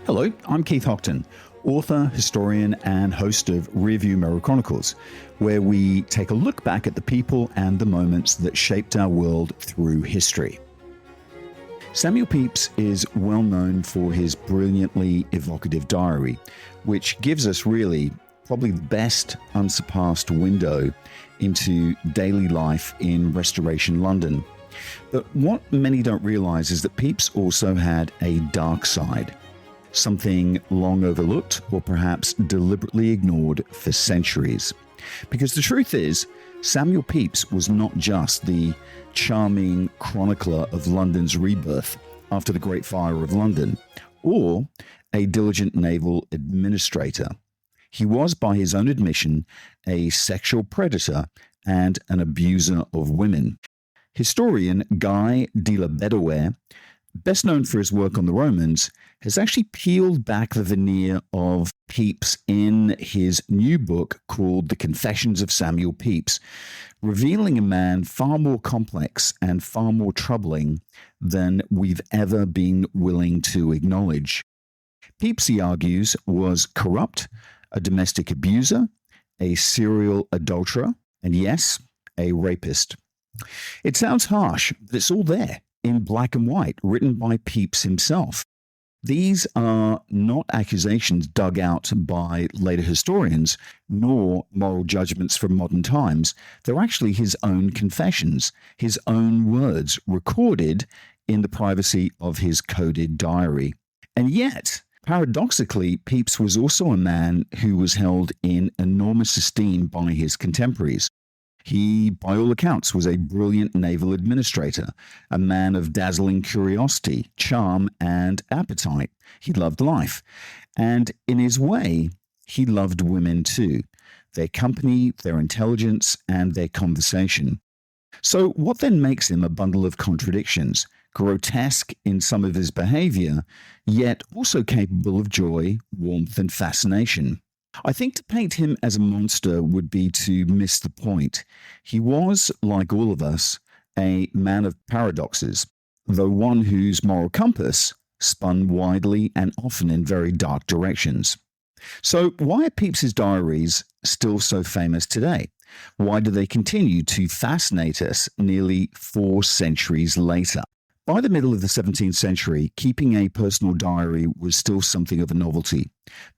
Hello, I'm Keith Hockton, author, historian, and host of Rearview Mirror Chronicles, where we take a look back at the people and the moments that shaped our world through history. Samuel Pepys is well known for his brilliantly evocative diary, which gives us really probably the best unsurpassed window into daily life in Restoration London. But what many don't realize is that Pepys also had a dark side, something long overlooked or perhaps deliberately ignored for centuries. Because the truth is, Samuel Pepys was not just the charming chronicler of London's rebirth after the Great Fire of London, or a diligent naval administrator. He was, by his own admission, a sexual predator and an abuser of women. Historian Guy de la Bedouere, best known for his work on the Romans, has actually peeled back the veneer of Pepys in his new book called The Confessions of Samuel Pepys, revealing a man far more complex and far more troubling than we've ever been willing to acknowledge. Pepys, he argues, was corrupt, a domestic abuser, a serial adulterer, and yes, a rapist. It sounds harsh, but it's all there in black and white, written by Pepys himself. These are not accusations dug out by later historians, nor moral judgments from modern times. They're actually his own confessions, his own words, recorded in the privacy of his coded diary. And yet, paradoxically, Pepys was also a man who was held in enormous esteem by his contemporaries. He, by all accounts, was a brilliant naval administrator, a man of dazzling curiosity, charm, and appetite. He loved life. And in his way, he loved women too, their company, their intelligence, and their conversation. So what then makes him a bundle of contradictions, grotesque in some of his behavior, yet also capable of joy, warmth, and fascination? I think to paint him as a monster would be to miss the point. He was, like all of us, a man of paradoxes, though one whose moral compass spun widely and often in very dark directions. So why are Pepys's diaries still so famous today? Why do they continue to fascinate us nearly 4 centuries later? By the middle of the 17th century, keeping a personal diary was still something of a novelty.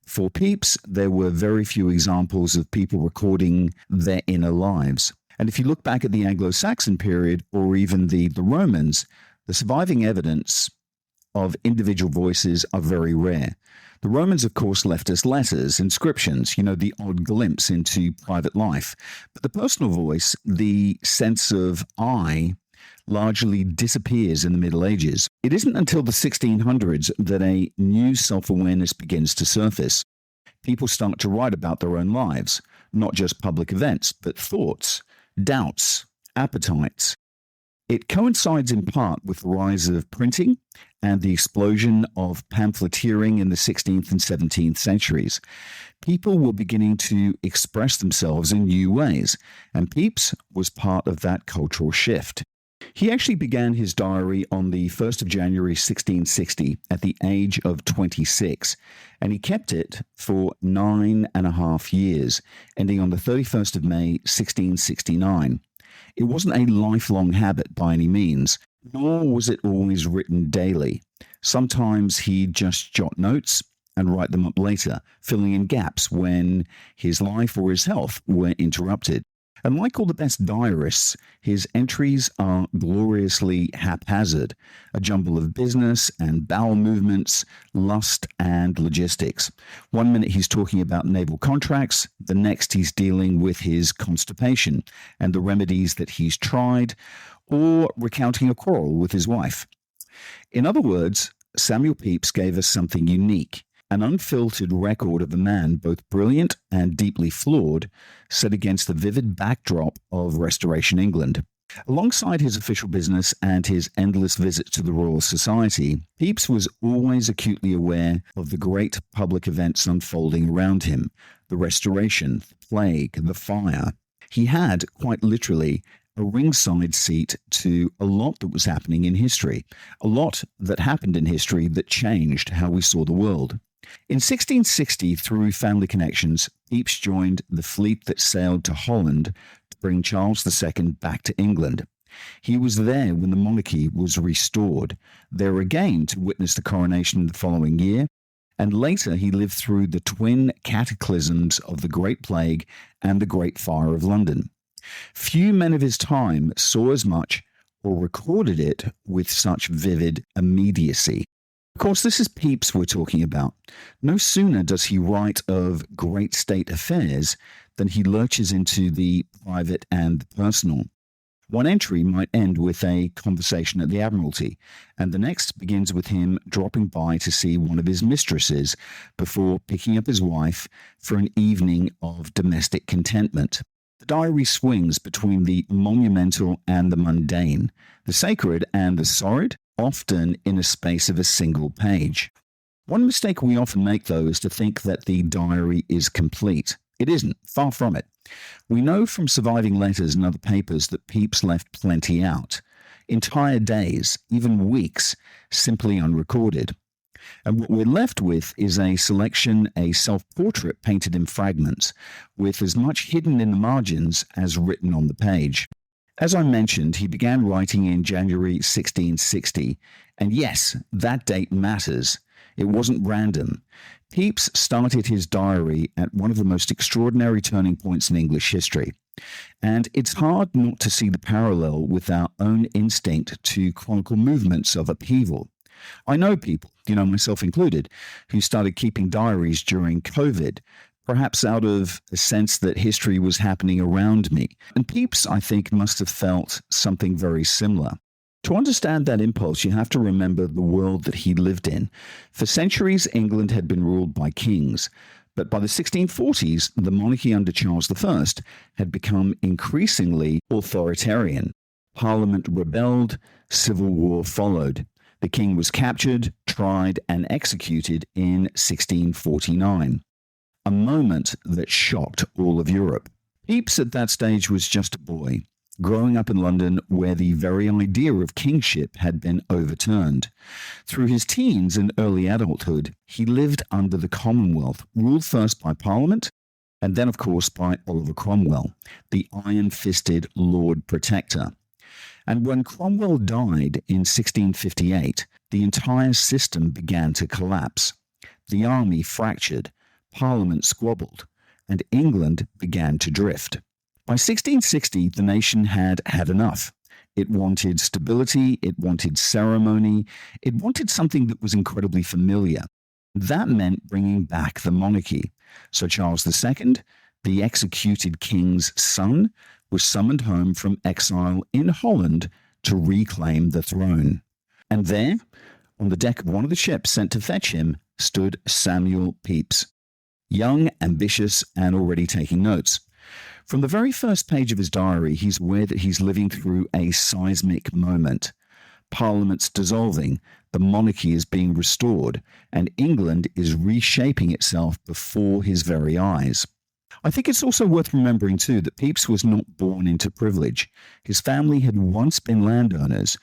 For Pepys, there were very few examples of people recording their inner lives. And if you look back at the Anglo-Saxon period, or even the Romans, the surviving evidence of individual voices are very rare. The Romans, of course, left us letters, inscriptions, the odd glimpse into private life. But the personal voice, the sense of I, largely disappears in the Middle Ages. It isn't until the 1600s that a new self-awareness begins to surface. People start to write about their own lives, not just public events, but thoughts, doubts, appetites. It coincides in part with the rise of printing and the explosion of pamphleteering in the 16th and 17th centuries. People were beginning to express themselves in new ways, and Pepys was part of that cultural shift. He actually began his diary on the 1st of January 1660 at the age of 26, and he kept it for 9.5 years, ending on the 31st of May 1669. It wasn't a lifelong habit by any means, nor was it always written daily. Sometimes he'd just jot notes and write them up later, filling in gaps when his life or his health were interrupted. And like all the best diarists, his entries are gloriously haphazard, a jumble of business and bowel movements, lust and logistics. One minute he's talking about naval contracts, the next he's dealing with his constipation and the remedies that he's tried, or recounting a quarrel with his wife. In other words, Samuel Pepys gave us something unique, an unfiltered record of a man both brilliant and deeply flawed, set against the vivid backdrop of Restoration England. Alongside his official business and his endless visits to the Royal Society, Pepys was always acutely aware of the great public events unfolding around him: the Restoration, the Plague, the Fire. He had, quite literally, a ringside seat to a lot that was happening in history, a lot that happened in history that changed how we saw the world. In 1660, through family connections, Pepys joined the fleet that sailed to Holland to bring Charles II back to England. He was there when the monarchy was restored, there again to witness the coronation the following year, and later he lived through the twin cataclysms of the Great Plague and the Great Fire of London. Few men of his time saw as much or recorded it with such vivid immediacy. Of course, this is Pepys we're talking about. No sooner does he write of great state affairs than he lurches into the private and the personal. One entry might end with a conversation at the Admiralty, and the next begins with him dropping by to see one of his mistresses before picking up his wife for an evening of domestic contentment. The diary swings between the monumental and the mundane, the sacred and the sordid, often in a space of a single page. One mistake we often make, though, is to think that the diary is complete. It isn't, far from it. We know from surviving letters and other papers that Pepys left plenty out. Entire days, even weeks, simply unrecorded. And what we're left with is a selection, a self-portrait painted in fragments, with as much hidden in the margins as written on the page. As I mentioned, he began writing in January 1660, and yes, that date matters. It wasn't random. Pepys started his diary at one of the most extraordinary turning points in English history. And it's hard not to see the parallel with our own instinct to chronicle movements of upheaval. I know people, myself included, who started keeping diaries during COVID, perhaps out of a sense that history was happening around me. And Pepys, I think, must have felt something very similar. To understand that impulse, you have to remember the world that he lived in. For centuries, England had been ruled by kings, but by the 1640s, the monarchy under Charles I had become increasingly authoritarian. Parliament rebelled, civil war followed. The king was captured, tried, and executed in 1649. A moment that shocked all of Europe. Pepys at that stage was just a boy, growing up in London where the very idea of kingship had been overturned. Through his teens and early adulthood, he lived under the Commonwealth, ruled first by Parliament, and then, of course, by Oliver Cromwell, the iron-fisted Lord Protector. And when Cromwell died in 1658, the entire system began to collapse. The army fractured, Parliament squabbled, and England began to drift. By 1660, the nation had had enough. It wanted stability, it wanted ceremony, it wanted something that was incredibly familiar. That meant bringing back the monarchy. So Charles II, the executed king's son, was summoned home from exile in Holland to reclaim the throne. And there, on the deck of one of the ships sent to fetch him, stood Samuel Pepys, young, ambitious, and already taking notes. From the very first page of his diary, he's aware that he's living through a seismic moment. Parliament's dissolving, the monarchy is being restored, and England is reshaping itself before his very eyes. I think it's also worth remembering, too, that Pepys was not born into privilege. His family had once been landowners.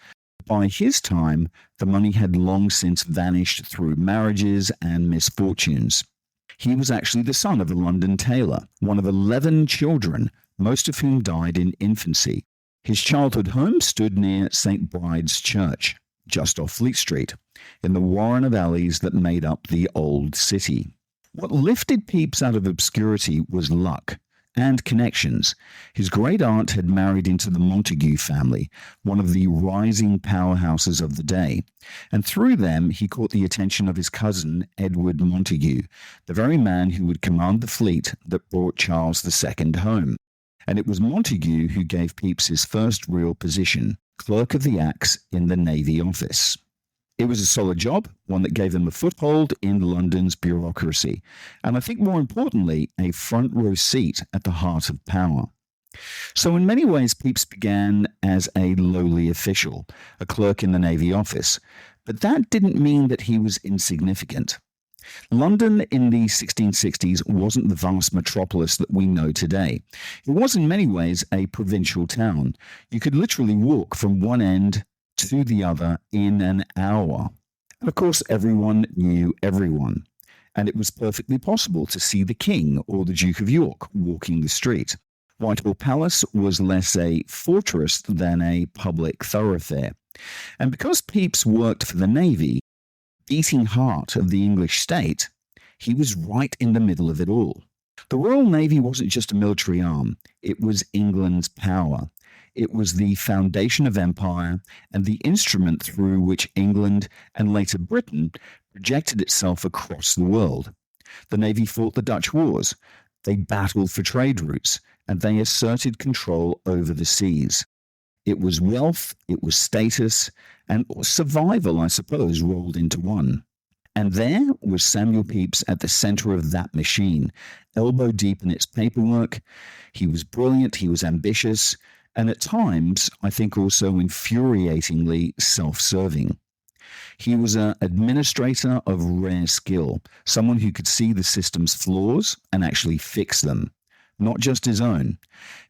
By his time, the money had long since vanished through marriages and misfortunes. He was actually the son of a London tailor, one of 11 children, most of whom died in infancy. His childhood home stood near St. Bride's Church, just off Fleet Street, in the warren of alleys that made up the old city. What lifted Pepys out of obscurity was luck and connections. His great aunt had married into the Montague family, one of the rising powerhouses of the day, and through them he caught the attention of his cousin Edward Montague, the very man who would command the fleet that brought Charles II home. And it was Montague who gave Pepys his first real position, Clerk of the Acts in the Navy Office. It was a solid job, one that gave them a foothold in London's bureaucracy, and I think more importantly, a front row seat at the heart of power. So in many ways, Pepys began as a lowly official, a clerk in the Navy Office, but that didn't mean that he was insignificant. London in the 1660s wasn't the vast metropolis that we know today. It was in many ways a provincial town. You could literally walk from one end to the other in an hour. And of course, everyone knew everyone. And it was perfectly possible to see the King or the Duke of York walking the street. Whitehall Palace was less a fortress than a public thoroughfare. And because Pepys worked for the Navy, beating heart of the English state, he was right in the middle of it all. The Royal Navy wasn't just a military arm, it was England's power. It was the foundation of empire and the instrument through which England and later Britain projected itself across the world. The Navy fought the Dutch wars, they battled for trade routes, and they asserted control over the seas. It was wealth, it was status, and survival, I suppose, rolled into one. And there was Samuel Pepys at the center of that machine, elbow deep in its paperwork. He was brilliant, he was ambitious, and at times, I think also infuriatingly self-serving. He was an administrator of rare skill, someone who could see the system's flaws and actually fix them, not just his own.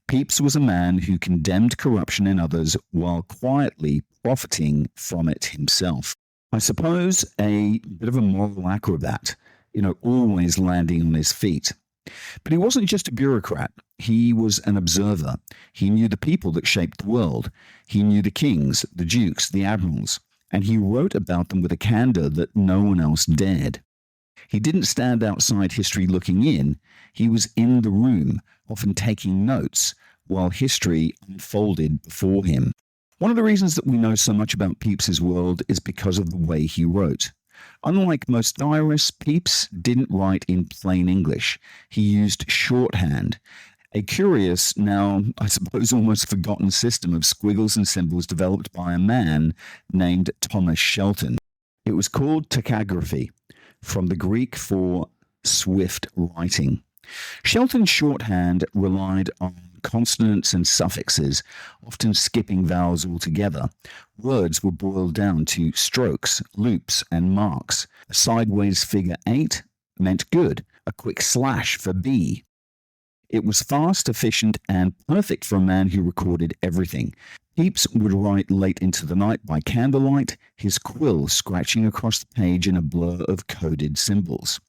Pepys was a man who condemned corruption in others while quietly profiting from it himself. I suppose a bit of a moral acrobat, always landing on his feet. But he wasn't just a bureaucrat. He was an observer. He knew the people that shaped the world. He knew the kings, the dukes, the admirals, and he wrote about them with a candor that no one else dared. He didn't stand outside history looking in. He was in the room, often taking notes, while history unfolded before him. One of the reasons that we know so much about Pepys's world is because of the way he wrote. Unlike most diarists, Pepys didn't write in plain English. He used shorthand, a curious, now I suppose almost forgotten system of squiggles and symbols developed by a man named Thomas Shelton. It was called tachography, from the Greek for swift writing. Shelton's shorthand relied on consonants and suffixes, often skipping vowels altogether. Words were boiled down to strokes, loops, and marks. A sideways figure 8 meant good, a quick slash for B. It was fast, efficient, and perfect for a man who recorded everything. Pepys would write late into the night by candlelight, his quill scratching across the page in a blur of coded symbols.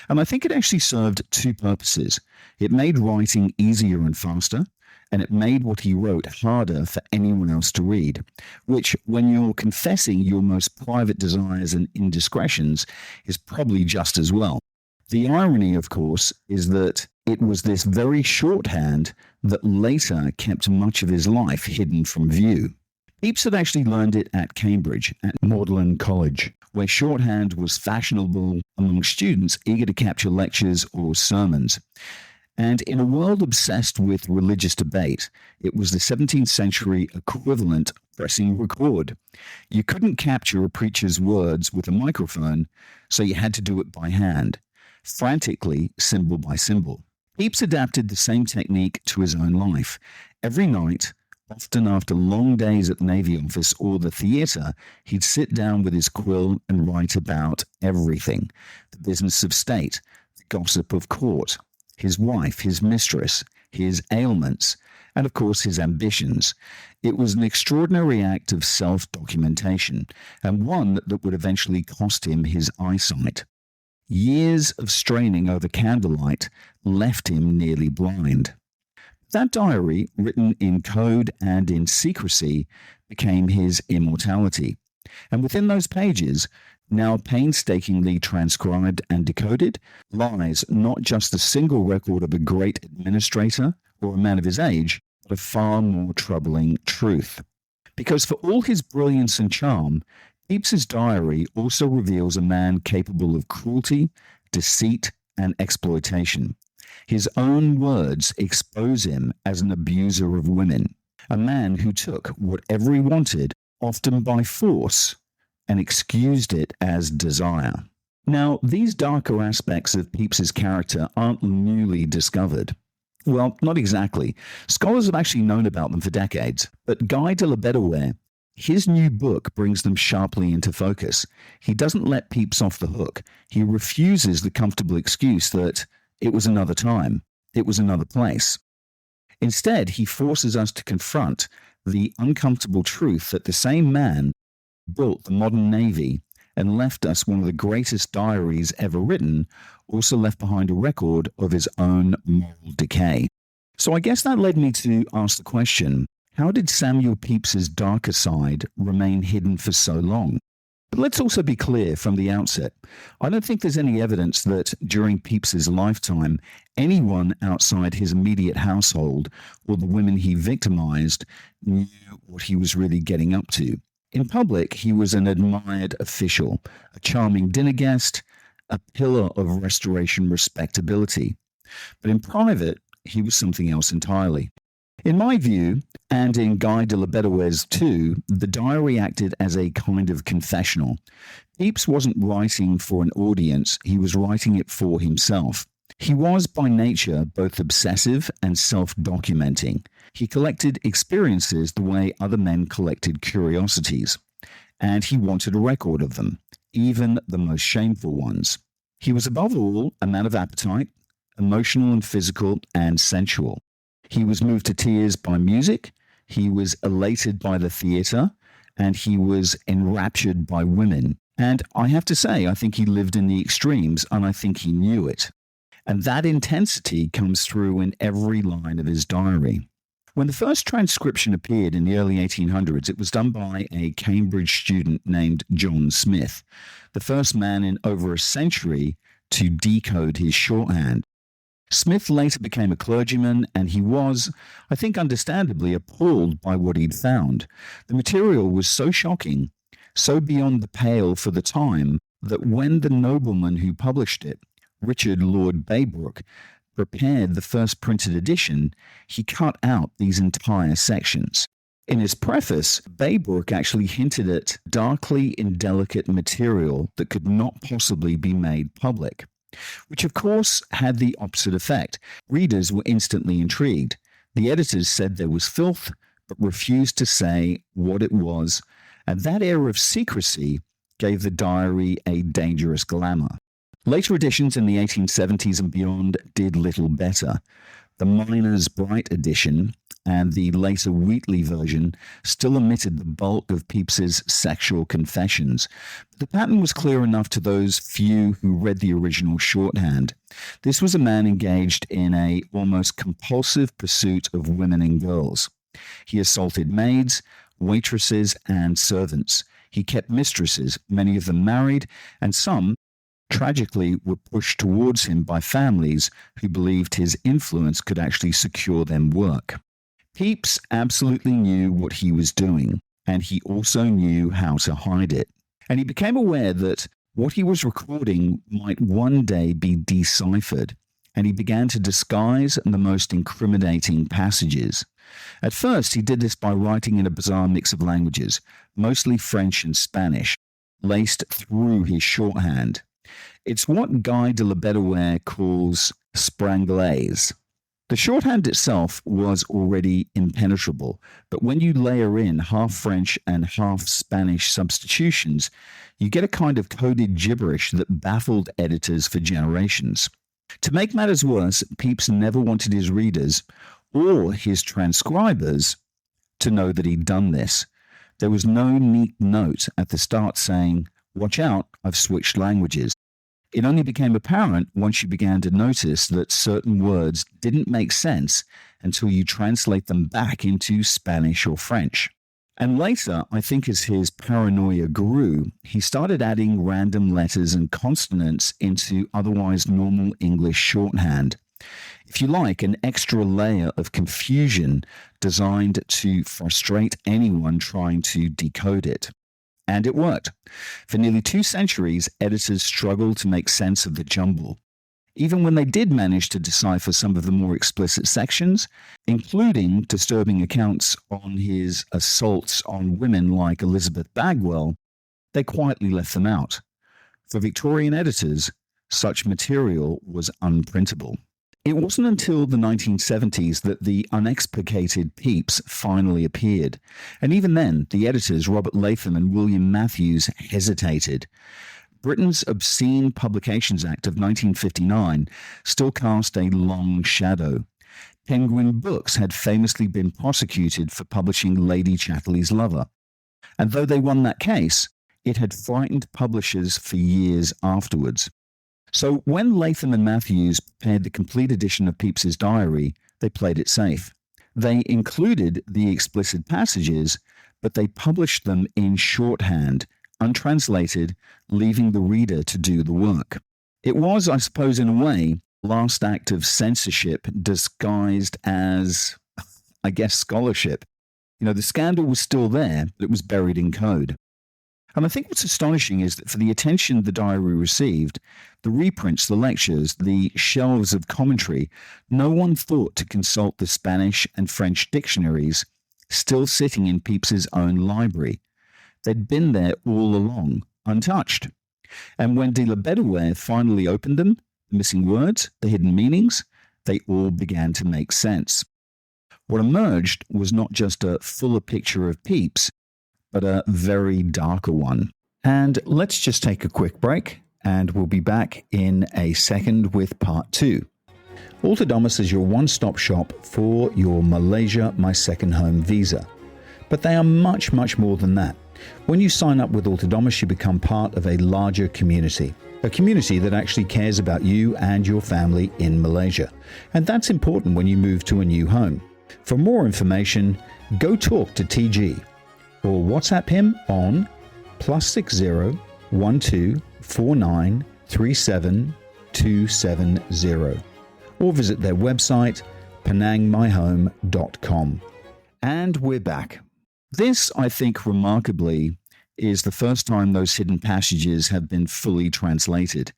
And I think it actually served two purposes. It made writing easier and faster, and it made what he wrote harder for anyone else to read, which, when you're confessing your most private desires and indiscretions, is probably just as well. The irony, of course, is that it was this very shorthand that later kept much of his life hidden from view. Pepys had actually learned it at Cambridge, at Magdalen College, where shorthand was fashionable among students eager to capture lectures or sermons. And in a world obsessed with religious debate, it was the 17th century equivalent of pressing record. You couldn't capture a preacher's words with a microphone, so you had to do it by hand, frantically, symbol by symbol. Pepys adapted the same technique to his own life. Every night, often after long days at the Navy office or the theatre, he'd sit down with his quill and write about everything: the business of state, the gossip of court, his wife, his mistress, his ailments, and of course his ambitions. It was an extraordinary act of self-documentation, and one that would eventually cost him his eyesight. Years of straining over candlelight left him nearly blind. That diary, written in code and in secrecy, became his immortality. And within those pages, now painstakingly transcribed and decoded, lies not just a single record of a great administrator or a man of his age, but a far more troubling truth. Because for all his brilliance and charm, Pepys's diary also reveals a man capable of cruelty, deceit, and exploitation. His own words expose him as an abuser of women, a man who took whatever he wanted, often by force, and excused it as desire. Now, these darker aspects of Pepys's character aren't newly discovered. Well, not exactly. Scholars have actually known about them for decades, but Guy de la Bedouere, His new book brings them sharply into focus. He doesn't let Pepys off the hook. He refuses the comfortable excuse that it was another time, it was another place. Instead, he forces us to confront the uncomfortable truth that the same man built the modern Navy and left us one of the greatest diaries ever written, also left behind a record of his own moral decay. So I guess that led me to ask the question, how did Samuel Pepys's darker side remain hidden for so long? But let's also be clear from the outset. I don't think there's any evidence that during Pepys's lifetime, anyone outside his immediate household or the women he victimized knew what he was really getting up to. In public, he was an admired official, a charming dinner guest, a pillar of Restoration respectability. But in private, he was something else entirely. In my view, and in Guy de la Bedoues's too, the diary acted as a kind of confessional. Pepys wasn't writing for an audience, he was writing it for himself. He was by nature both obsessive and self-documenting. He collected experiences the way other men collected curiosities, and he wanted a record of them, even the most shameful ones. He was above all a man of appetite, emotional and physical and sensual. He was moved to tears by music, he was elated by the theatre, and he was enraptured by women. And I have to say, I think he lived in the extremes, and I think he knew it. And that intensity comes through in every line of his diary. When the first transcription appeared in the early 1800s, it was done by a Cambridge student named John Smith, the first man in over a century to decode his shorthand. Smith later became a clergyman, and he was, I think understandably, appalled by what he'd found. The material was so shocking, so beyond the pale for the time, that when the nobleman who published it, Richard Lord Baybrook, prepared the first printed edition, he cut out these entire sections. In his preface, Baybrook actually hinted at darkly indelicate material that could not possibly be made public, which of course had the opposite effect. Readers were instantly intrigued. The editors said there was filth, but refused to say what it was, and that air of secrecy gave the diary a dangerous glamour. Later editions in the 1870s and beyond did little better. The Miner's Bright edition and the later Wheatley version still omitted the bulk of Pepys's sexual confessions. The pattern was clear enough to those few who read the original shorthand. This was a man engaged in a almost compulsive pursuit of women and girls. He assaulted maids, waitresses, and servants. He kept mistresses, many of them married, and some, tragically, were pushed towards him by families who believed his influence could actually secure them work. Pepys absolutely knew what he was doing, and he also knew how to hide it. And he became aware that what he was recording might one day be deciphered, and he began to disguise the most incriminating passages. At first, he did this by writing in a bizarre mix of languages, mostly French and Spanish, laced through his shorthand. It's what Guy de la Bedoues calls spranglaise. The shorthand itself was already impenetrable, but when you layer in half French and half Spanish substitutions, you get a kind of coded gibberish that baffled editors for generations. To make matters worse, Pepys never wanted his readers or his transcribers to know that he'd done this. There was no neat note at the start saying, "Watch out, I've switched languages." It only became apparent once you began to notice that certain words didn't make sense until you translate them back into Spanish or French. And later, I think as his paranoia grew, he started adding random letters and consonants into otherwise normal English shorthand. If you like, an extra layer of confusion designed to frustrate anyone trying to decode it. And it worked. For nearly 2 centuries, editors struggled to make sense of the jumble. Even when they did manage to decipher some of the more explicit sections, including disturbing accounts on his assaults on women like Elizabeth Bagwell, they quietly left them out. For Victorian editors, such material was unprintable. It wasn't until the 1970s that the unexpurgated Pepys finally appeared, and even then, the editors Robert Latham and William Matthews hesitated. Britain's Obscene Publications Act of 1959 still cast a long shadow. Penguin Books had famously been prosecuted for publishing Lady Chatterley's Lover, and though they won that case, it had frightened publishers for years afterwards. So when Latham and Matthews prepared the complete edition of Pepys's diary, they played it safe. They included the explicit passages, but they published them in shorthand, untranslated, leaving the reader to do the work. It was, I suppose, in a way, the last act of censorship disguised as, I guess, scholarship. The scandal was still there, but it was buried in code. And I think what's astonishing is that for the attention the diary received, the reprints, the lectures, the shelves of commentary, no one thought to consult the Spanish and French dictionaries still sitting in Pepys's own library. They'd been there all along, untouched. And when de la Bedouin finally opened them, the missing words, the hidden meanings, they all began to make sense. What emerged was not just a fuller picture of Pepys, but a very darker one. And let's just take a quick break, and we'll be back in a second with part 2. Altadomus is your one-stop shop for your Malaysia My Second Home visa. But they are much, much more than that. When you sign up with Altadomus, you become part of a larger community. A community that actually cares about you and your family in Malaysia. And that's important when you move to a new home. For more information, go talk to TG or WhatsApp him on +60 12 49 37 270 or visit their website penangmyhome.com. And we're back. This, I think, remarkably, is the first time those hidden passages have been fully translated.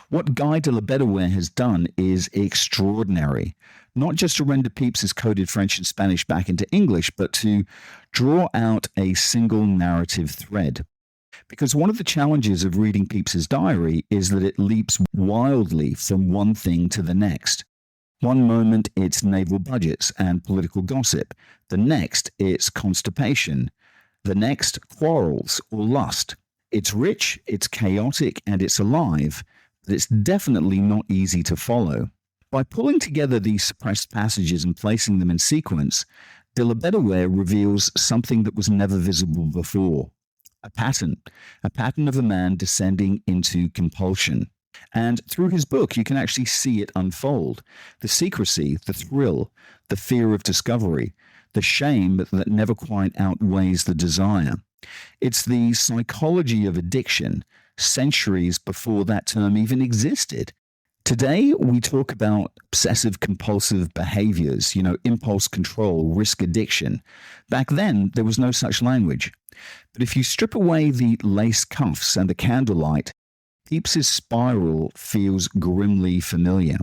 What Guy de la Bedouin has done is extraordinary. Not just to render Pepys's coded French and Spanish back into English, but to draw out a single narrative thread. Because one of the challenges of reading Pepys's diary is that it leaps wildly from one thing to the next. One moment it's naval budgets and political gossip. The next it's constipation. The next, quarrels or lust. It's rich, it's chaotic, and it's alive, but it's definitely not easy to follow. By pulling together these suppressed passages and placing them in sequence, de la Bedouin reveals something that was never visible before. A pattern of a man descending into compulsion. And through his book, you can actually see it unfold. The secrecy, the thrill, the fear of discovery, the shame that never quite outweighs the desire. It's the psychology of addiction, centuries before that term even existed. Today, we talk about obsessive-compulsive behaviors, impulse control, risk addiction. Back then, there was no such language. But if you strip away the lace cuffs and the candlelight, Pepys's spiral feels grimly familiar.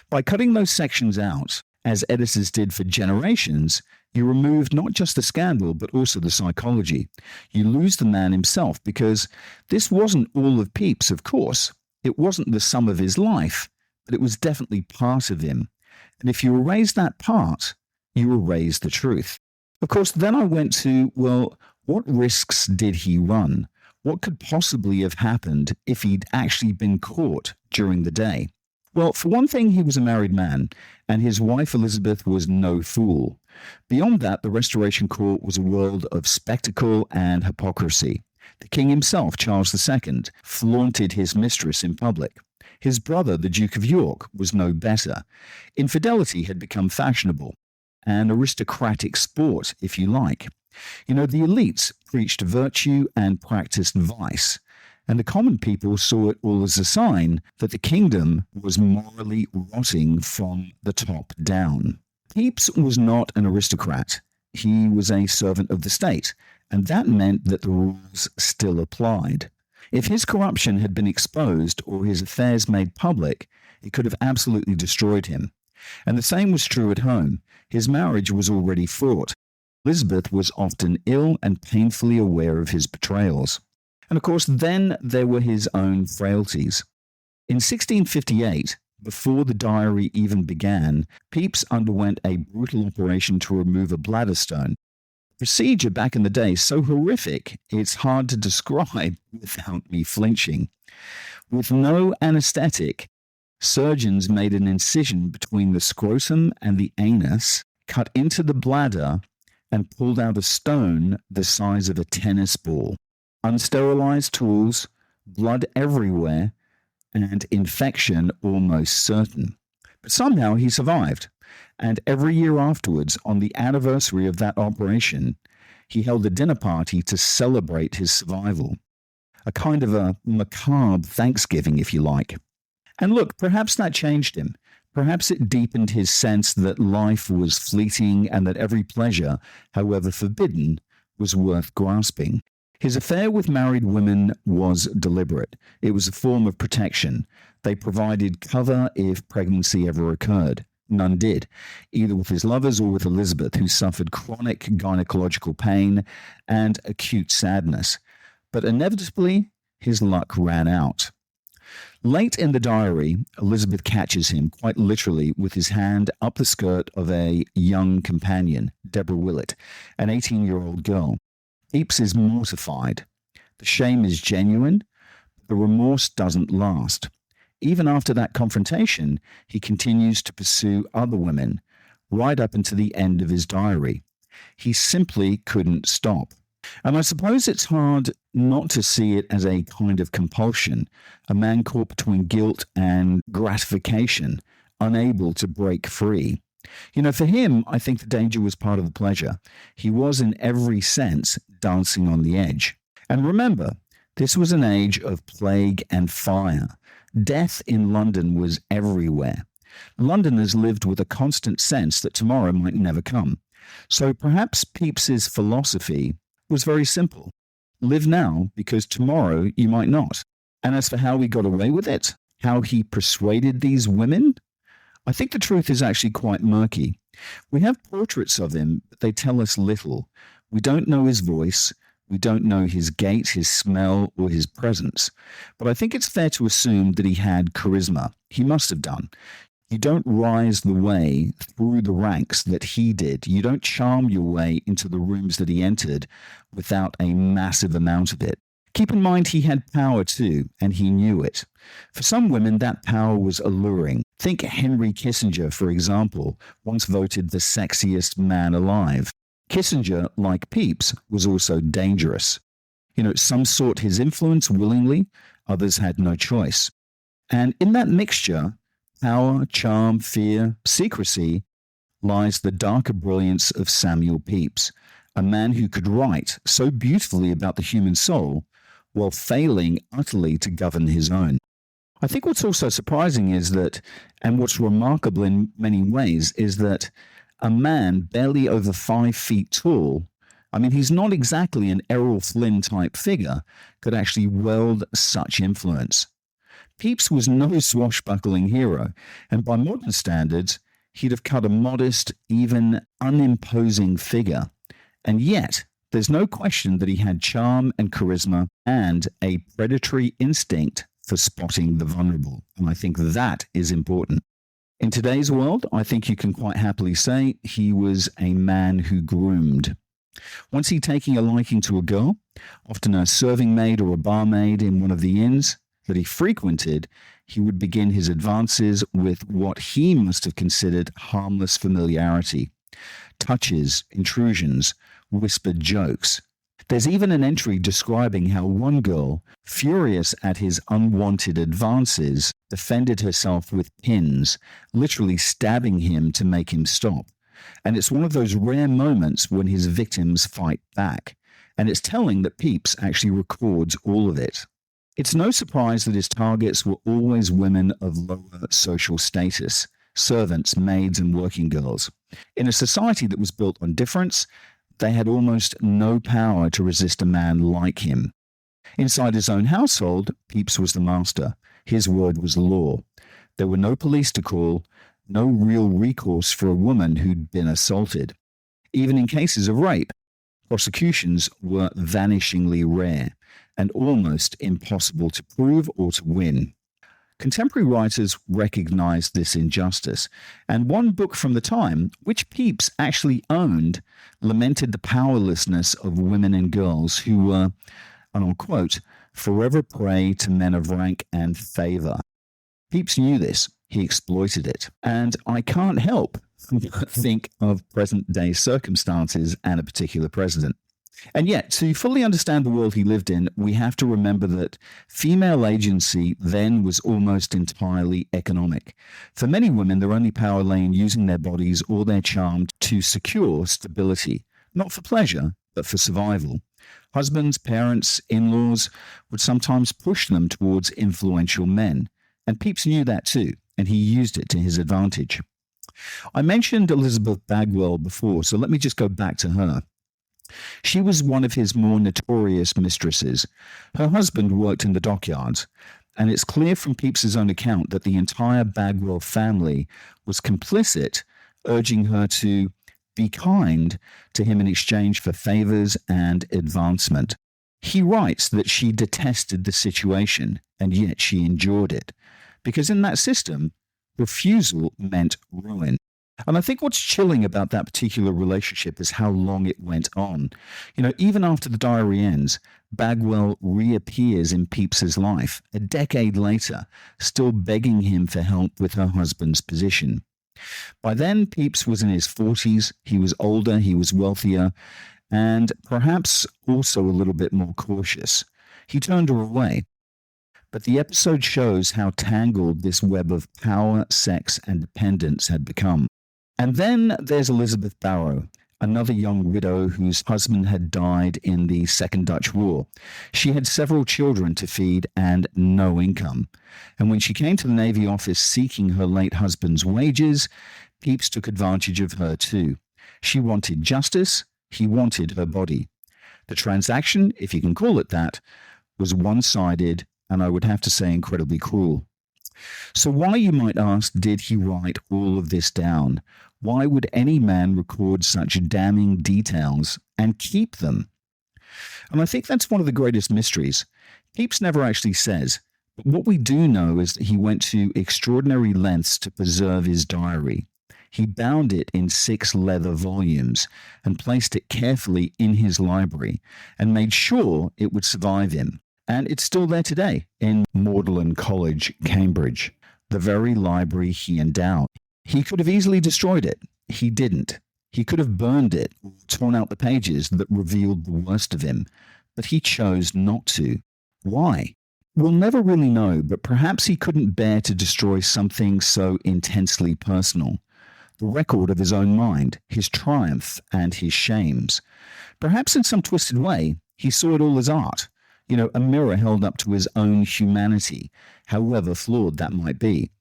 By cutting those sections out, as editors did for generations, you remove not just the scandal, but also the psychology. You lose the man himself, because this wasn't all of Pepys, of course. It wasn't the sum of his life, but it was definitely part of him. And if you erase that part, you erase the truth. Of course, then I went to, what risks did he run? What could possibly have happened if he'd actually been caught during the day? Well, for one thing, he was a married man, and his wife Elizabeth was no fool. Beyond that, the Restoration Court was a world of spectacle and hypocrisy. The king himself, Charles II, flaunted his mistress in public. His brother, the Duke of York, was no better. Infidelity had become fashionable, an aristocratic sport, if you like. The elites preached virtue and practiced vice, and the common people saw it all as a sign that the kingdom was morally rotting from the top down. Pepys was not an aristocrat. He was a servant of the state, and that meant that the rules still applied. If his corruption had been exposed or his affairs made public, it could have absolutely destroyed him. And the same was true at home. His marriage was already fraught. Elizabeth was often ill and painfully aware of his betrayals. And of course, then there were his own frailties. In 1658, Before the diary even began, Pepys underwent a brutal operation to remove a bladder stone. Procedure back in the day so horrific, it's hard to describe without me flinching. With no anesthetic, surgeons made an incision between the scrotum and the anus, cut into the bladder, and pulled out a stone the size of a tennis ball. Unsterilized tools, blood everywhere, and infection almost certain. But somehow he survived, and every year afterwards, on the anniversary of that operation, he held a dinner party to celebrate his survival. A kind of a macabre Thanksgiving, if you like. And look, perhaps that changed him. Perhaps it deepened his sense that life was fleeting and that every pleasure, however forbidden, was worth grasping. His affair with married women was deliberate. It was a form of protection. They provided cover if pregnancy ever occurred. None did, either with his lovers or with Elizabeth, who suffered chronic gynecological pain and acute sadness. But inevitably, his luck ran out. Late in the diary, Elizabeth catches him, quite literally, with his hand up the skirt of a young companion, Deborah Willett, an 18-year-old girl. Pepys is mortified. The shame is genuine, but the remorse doesn't last. Even after that confrontation, he continues to pursue other women, right up until the end of his diary. He simply couldn't stop. And I suppose it's hard not to see it as a kind of compulsion, a man caught between guilt and gratification, unable to break free. You know, for him, I think the danger was part of the pleasure. He was, in every sense, dancing on the edge. And remember, this was an age of plague and fire. Death in London was everywhere. Londoners lived with a constant sense that tomorrow might never come. So perhaps Pepys's philosophy was very simple. Live now, because tomorrow you might not. And as for how he got away with it, how he persuaded these women, I think the truth is actually quite murky. We have portraits of him, but they tell us little. We don't know his voice. We don't know his gait, his smell, or his presence. But I think it's fair to assume that he had charisma. He must have done. You don't rise the way through the ranks that he did. You don't charm your way into the rooms that he entered without a massive amount of it. Keep in mind he had power too, and he knew it. For some women, that power was alluring. Think Henry Kissinger, for example, once voted the sexiest man alive. Kissinger, like Pepys, was also dangerous. You know, some sought his influence willingly, others had no choice. And in that mixture, power, charm, fear, secrecy, lies the darker brilliance of Samuel Pepys, a man who could write so beautifully about the human soul while failing utterly to govern his own. I think what's also surprising is that, and what's remarkable in many ways, is that a man barely over 5 feet tall, I mean, he's not exactly an Errol Flynn type figure, could actually wield such influence. Pepys was no swashbuckling hero, and by modern standards, he'd have cut a modest, even unimposing figure. And yet, there's no question that he had charm and charisma and a predatory instinct for spotting the vulnerable. And I think that is important. In today's world, I think you can quite happily say he was a man who groomed. Once he'd taken a liking to a girl, often a serving maid or a barmaid in one of the inns that he frequented, he would begin his advances with what he must have considered harmless familiarity. Touches, intrusions, whispered jokes. There's even an entry describing how one girl, furious at his unwanted advances, defended herself with pins, literally stabbing him to make him stop. And it's one of those rare moments when his victims fight back. And it's telling that Pepys actually records all of it. It's no surprise that his targets were always women of lower social status, servants, maids, and working girls. In a society that was built on difference, they had almost no power to resist a man like him. Inside his own household, Pepys was the master. His word was law. There were no police to call, no real recourse for a woman who'd been assaulted. Even in cases of rape, prosecutions were vanishingly rare and almost impossible to prove or to win. Contemporary writers recognized this injustice, and one book from the time, which Pepys actually owned, lamented the powerlessness of women and girls who were, and I'll quote, forever prey to men of rank and favor. Pepys knew this. He exploited it. And I can't help but think of present-day circumstances and a particular president. And yet, to fully understand the world he lived in, we have to remember that female agency then was almost entirely economic. For many women, their only power lay in using their bodies or their charm to secure stability, not for pleasure, but for survival. Husbands, parents, in-laws would sometimes push them towards influential men. And Pepys knew that too, and he used it to his advantage. I mentioned Elizabeth Bagwell before, so let me just go back to her. She was one of his more notorious mistresses. Her husband worked in the dockyards, and it's clear from Pepys's own account that the entire Bagwell family was complicit, urging her to be kind to him in exchange for favors and advancement. He writes that she detested the situation, and yet she endured it, because in that system, refusal meant ruin. And I think what's chilling about that particular relationship is how long it went on. Even after the diary ends, Bagwell reappears in Pepys's life a decade later, still begging him for help with her husband's position. By then, Pepys was in his 40s, he was older, he was wealthier, and perhaps also a little bit more cautious. He turned her away. But the episode shows how tangled this web of power, sex, and dependence had become. And then there's Elizabeth Barrow, another young widow whose husband had died in the Second Dutch War. She had several children to feed and no income. And when she came to the Navy office seeking her late husband's wages, Pepys took advantage of her too. She wanted justice, he wanted her body. The transaction, if you can call it that, was one-sided and I would have to say incredibly cruel. So why, you might ask, did he write all of this down? Why would any man record such damning details and keep them? And I think that's one of the greatest mysteries. Pepys never actually says, but what we do know is that he went to extraordinary lengths to preserve his diary. He bound it in 6 leather volumes and placed it carefully in his library and made sure it would survive him. And it's still there today in Magdalen College, Cambridge, the very library he endowed. He could have easily destroyed it. He didn't. He could have burned it, or torn out the pages that revealed the worst of him, but he chose not to. Why? We'll never really know, but perhaps he couldn't bear to destroy something so intensely personal. The record of his own mind, his triumph and his shames. Perhaps in some twisted way, he saw it all as art. A mirror held up to his own humanity, however flawed that might be.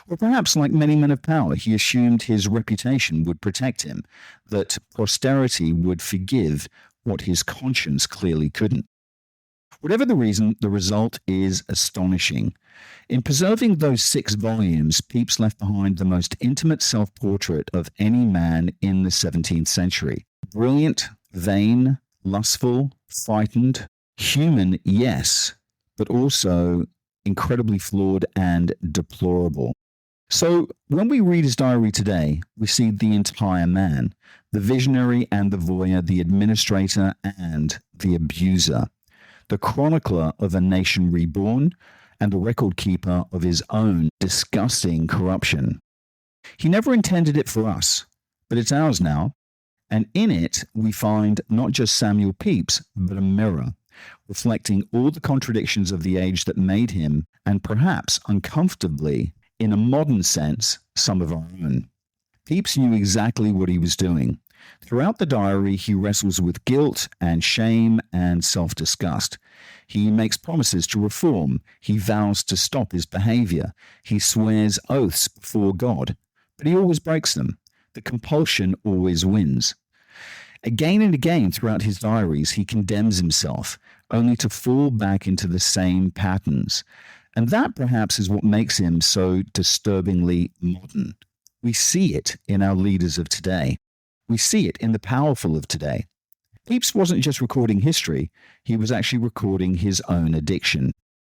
Or perhaps, like many men of power, he assumed his reputation would protect him, that posterity would forgive what his conscience clearly couldn't. Whatever the reason, the result is astonishing. In preserving those 6 volumes, Pepys left behind the most intimate self-portrait of any man in the 17th century. Brilliant, vain, lustful, frightened, human, yes, but also incredibly flawed and deplorable. So when we read his diary today, we see the entire man, the visionary and the voyeur, the administrator and the abuser, the chronicler of a nation reborn and the record keeper of his own disgusting corruption. He never intended it for us, but it's ours now, and in it we find not just Samuel Pepys, but a mirror, reflecting all the contradictions of the age that made him, and perhaps uncomfortably, in a modern sense, some of our own. Pepys knew exactly what he was doing. Throughout the diary, he wrestles with guilt and shame and self-disgust. He makes promises to reform. He vows to stop his behavior. He swears oaths before God, but he always breaks them. The compulsion always wins. Again and again throughout his diaries, he condemns himself, only to fall back into the same patterns. And that perhaps is what makes him so disturbingly modern. We see it in our leaders of today. We see it in the powerful of today. Pepys wasn't just recording history, he was actually recording his own addiction.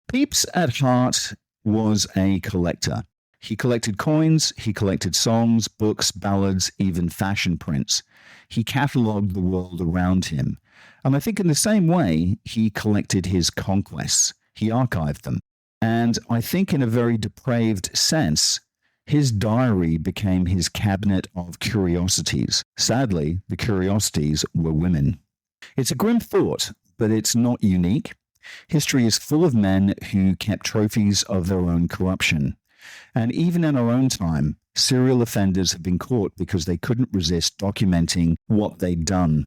Pepys, at heart, was a collector. He collected coins, he collected songs, books, ballads, even fashion prints. He catalogued the world around him. And I think in the same way, he collected his conquests. He archived them. And I think in a very depraved sense, his diary became his cabinet of curiosities. Sadly, the curiosities were women. It's a grim thought, but it's not unique. History is full of men who kept trophies of their own corruption. And even in our own time, serial offenders have been caught because they couldn't resist documenting what they'd done.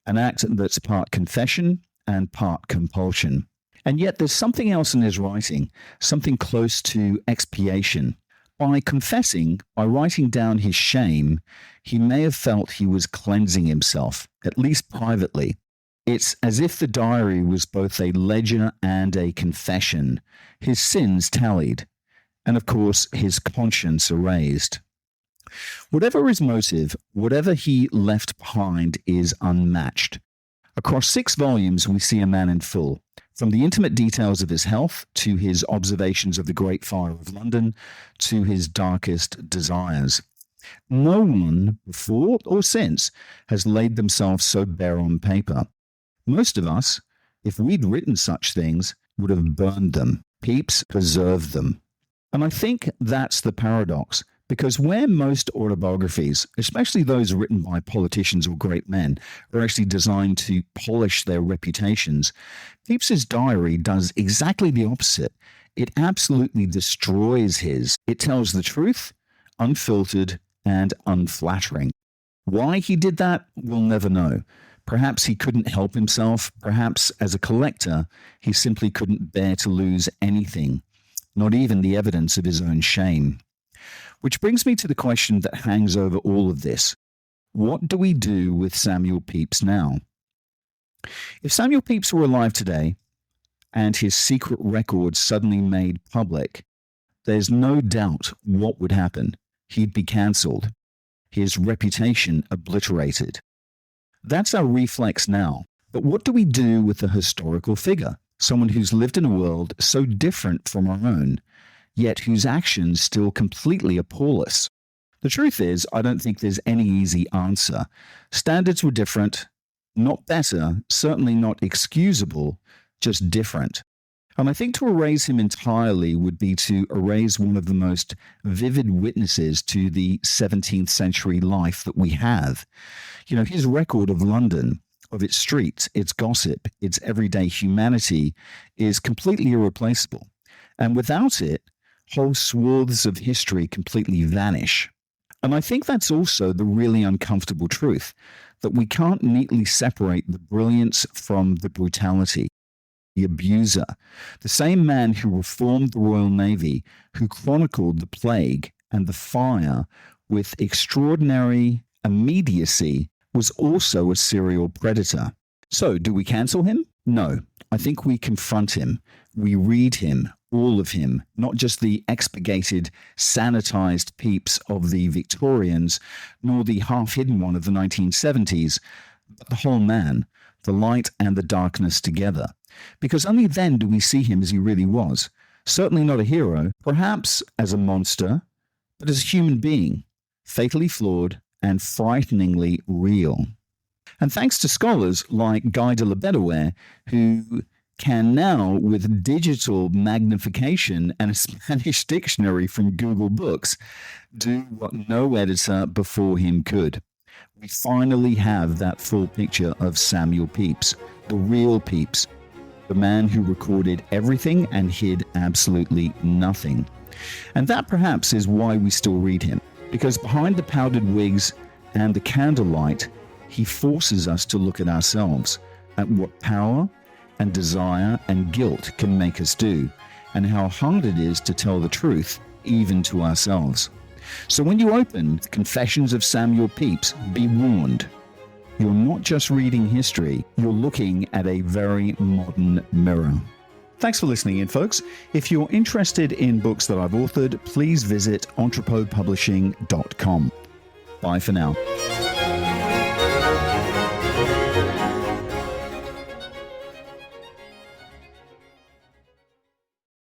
An act that's part confession and part compulsion. And yet there's something else in his writing, something close to expiation. By confessing, by writing down his shame, he may have felt he was cleansing himself, at least privately. It's as if the diary was both a ledger and a confession. His sins tallied, and of course his conscience erased. Whatever his motive, whatever he left behind is unmatched. Across 6 volumes, we see a man in full, from the intimate details of his health to his observations of the Great Fire of London to his darkest desires. No one, before or since, has laid themselves so bare on paper. Most of us, if we'd written such things, would have burned them. Pepys preserved them. And I think that's the paradox, because where most autobiographies, especially those written by politicians or great men, are actually designed to polish their reputations, Pepys's diary does exactly the opposite. It absolutely destroys his. It tells the truth, unfiltered and unflattering. Why he did that, we'll never know. Perhaps he couldn't help himself. Perhaps as a collector, he simply couldn't bear to lose anything, not even the evidence of his own shame. Which brings me to the question that hangs over all of this. What do we do with Samuel Pepys now? If Samuel Pepys were alive today and his secret record suddenly made public, there's no doubt what would happen. He'd be cancelled, his reputation obliterated. That's our reflex now. But what do we do with a historical figure, someone who's lived in a world so different from our own, yet whose actions still completely appall us? The truth is, I don't think there's any easy answer. Standards were different, not better, certainly not excusable, just different. And I think to erase him entirely would be to erase one of the most vivid witnesses to the 17th century life that we have. You know, his record of London, of its streets, its gossip, its everyday humanity is completely irreplaceable. And without it, whole swaths of history completely vanish. And I think that's also the really uncomfortable truth, that we can't neatly separate the brilliance from the brutality. The abuser, the same man who reformed the Royal Navy, who chronicled the plague and the fire with extraordinary immediacy, was also a serial predator. So, do we cancel him? No. I think we confront him. We read him, all of him, not just the expurgated, sanitized Pepys of the Victorians, nor the half-hidden one of the 1970s, but the whole man, the light and the darkness together. Because only then do we see him as he really was. Certainly not a hero, perhaps as a monster, but as a human being, fatally flawed and frighteningly real. And thanks to scholars like Guy de la Bedouere, who can now, with digital magnification and a Spanish dictionary from Google Books, do what no editor before him could. We finally have that full picture of Samuel Pepys, the real Pepys, the man who recorded everything and hid absolutely nothing. And that perhaps is why we still read him, because behind the powdered wigs and the candlelight, he forces us to look at ourselves, at what power and desire and guilt can make us do, and how hard it is to tell the truth, even to ourselves. So when you open the Confessions of Samuel Pepys, be warned. You're not just reading history, you're looking at a very modern mirror. Thanks for listening in, folks. If you're interested in books that I've authored, please visit entrepotpublishing.com. Bye for now.